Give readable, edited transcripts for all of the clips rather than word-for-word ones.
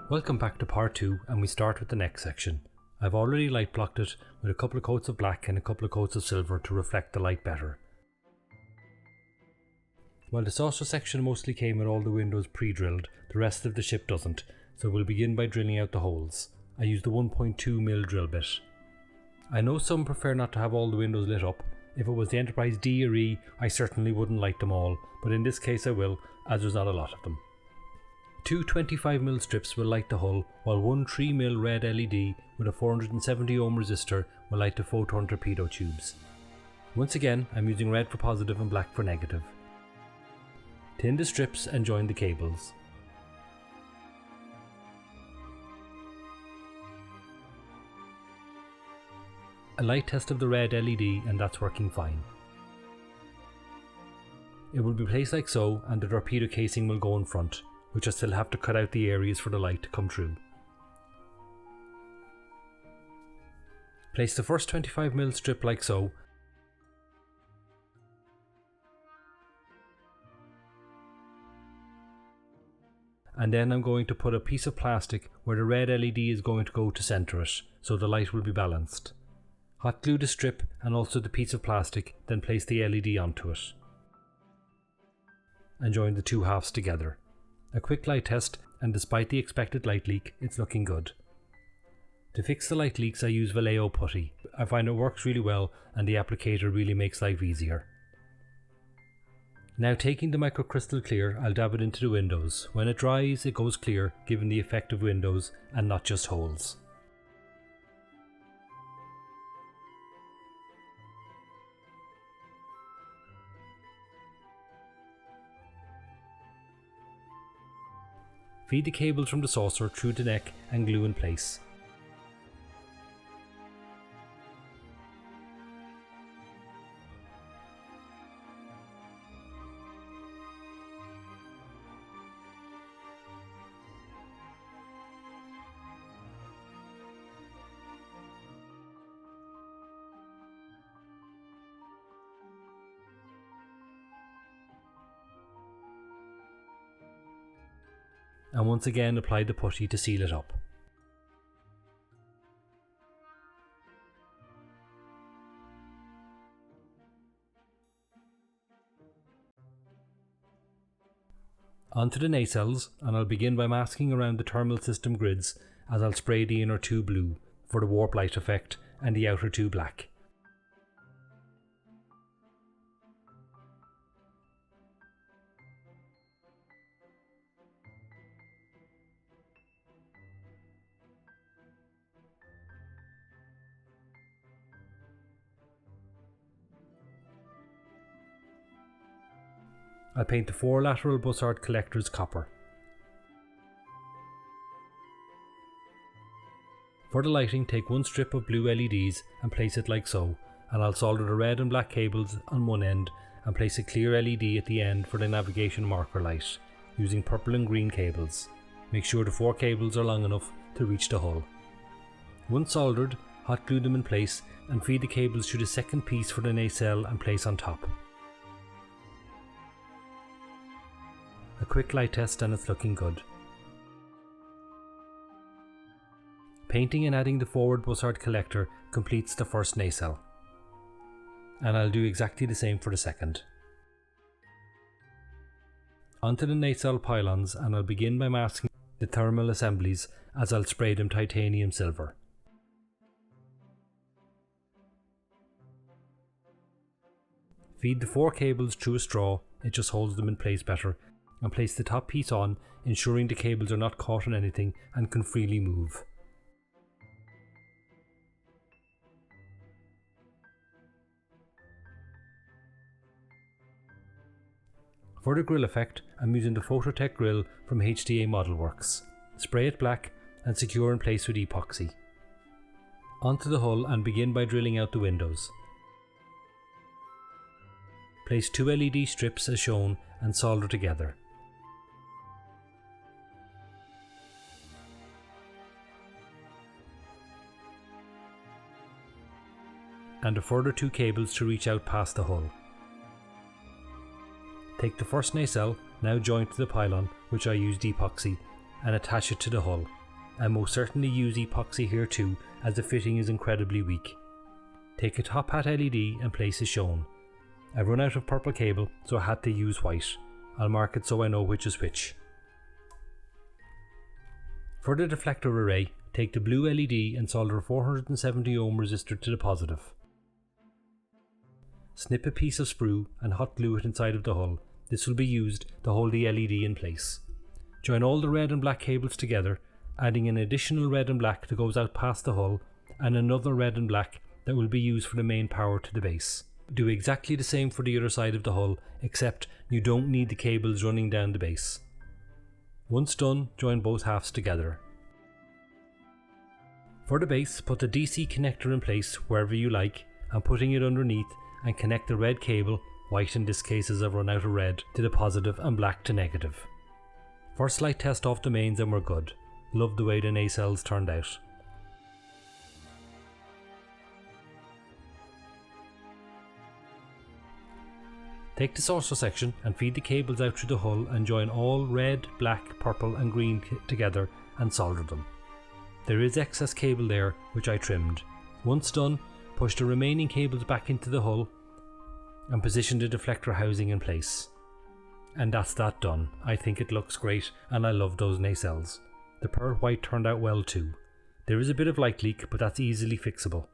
Welcome back to part 2, and we start with the next section. I've already light blocked it with a couple of coats of black and a couple of coats of silver to reflect the light better. While the saucer section mostly came with all the windows pre-drilled, the rest of the ship doesn't, so we'll begin by drilling out the holes. I used the 1.2mm drill bit. I know some prefer not to have all the windows lit up. If it was the Enterprise D or E, I certainly wouldn't light them all, but in this case I will, as there's not a lot of them. Two 25mm strips will light the hull, while one 3mm red LED with a 470 ohm resistor will light the photon torpedo tubes. Once again, I'm using red for positive and black for negative. Tin the strips and join the cables. A light test of the red LED, and that's working fine. It will be placed like so, and the torpedo casing will go in front, which I still have to cut out the areas for the light to come through. Place the first 25mm strip like so, and then I'm going to put a piece of plastic where the red LED is going to go to centre it, so the light will be balanced. Hot glue the strip and also the piece of plastic, then place the LED onto it. And join the two halves together. A quick light test, and despite the expected light leak, it's looking good. To fix the light leaks I use Vallejo putty. I find it works really well and the applicator really makes life easier. Now taking the microcrystal clear, I'll dab it into the windows. When it dries it goes clear, giving the effect of windows and not just holes. Feed the cables from the saucer through the neck and glue in place. And once again apply the putty to seal it up. Onto the nacelles, and I'll begin by masking around the thermal system grids, as I'll spray the inner two blue for the warp light effect and the outer two black. I'll paint the four lateral bussard collectors copper. For the lighting, take one strip of blue LEDs and place it like so, and I'll solder the red and black cables on one end and place a clear LED at the end for the navigation marker light, using purple and green cables. Make sure the four cables are long enough to reach the hull. Once soldered, hot glue them in place and feed the cables through the second piece for the nacelle and place on top. A quick light test and it's looking good. Painting and adding the forward bussard collector completes the first nacelle. And I'll do exactly the same for the second. Onto the nacelle pylons, and I'll begin by masking the thermal assemblies as I'll spray them titanium silver. Feed the four cables through a straw, it just holds them in place better, and place the top piece on, ensuring the cables are not caught on anything and can freely move. For the grill effect, I'm using the Phototech grill from HDA Modelworks. Spray it black and secure in place with epoxy. Onto the hull and begin by drilling out the windows. Place two LED strips as shown and solder together. And a further two cables to reach out past the hull. Take the first nacelle, now joined to the pylon, which I used epoxy, and attach it to the hull. I most certainly use epoxy here too, as the fitting is incredibly weak. Take a top hat LED and place as shown. I've run out of purple cable, so I had to use white. I'll mark it so I know which is which. For the deflector array, take the blue LED and solder a 470 ohm resistor to the positive. Snip a piece of sprue and hot glue it inside of the hull. This will be used to hold the LED in place. Join all the red and black cables together, adding an additional red and black that goes out past the hull, and another red and black that will be used for the main power to the base. Do exactly the same for the other side of the hull, except you don't need the cables running down the base. Once done, join both halves together. For the base, put the DC connector in place wherever you like, and putting it underneath, and connect the red cable, white in this case as I've run out of red, to the positive and black to negative. First light test off the mains and we're good. Love the way the nacelles turned out. Take the saucer section and feed the cables out through the hull and join all red, black, purple and green together and solder them. There is excess cable there which I trimmed. Once done, push the remaining cables back into the hull and position the deflector housing in place. And that's that done. I think it looks great and I love those nacelles. The pearl white turned out well too. There is a bit of light leak, but that's easily fixable.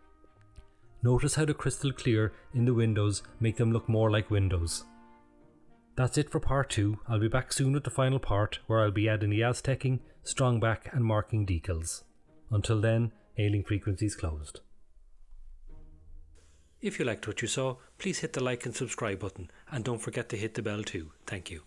Notice how the crystal clear in the windows make them look more like windows. That's it for part 2. I'll be back soon with the final part where I'll be adding the Aztecing, strong back and marking decals. Until then, hailing frequencies closed. If you liked what you saw, please hit the like and subscribe button and don't forget to hit the bell too. Thank you.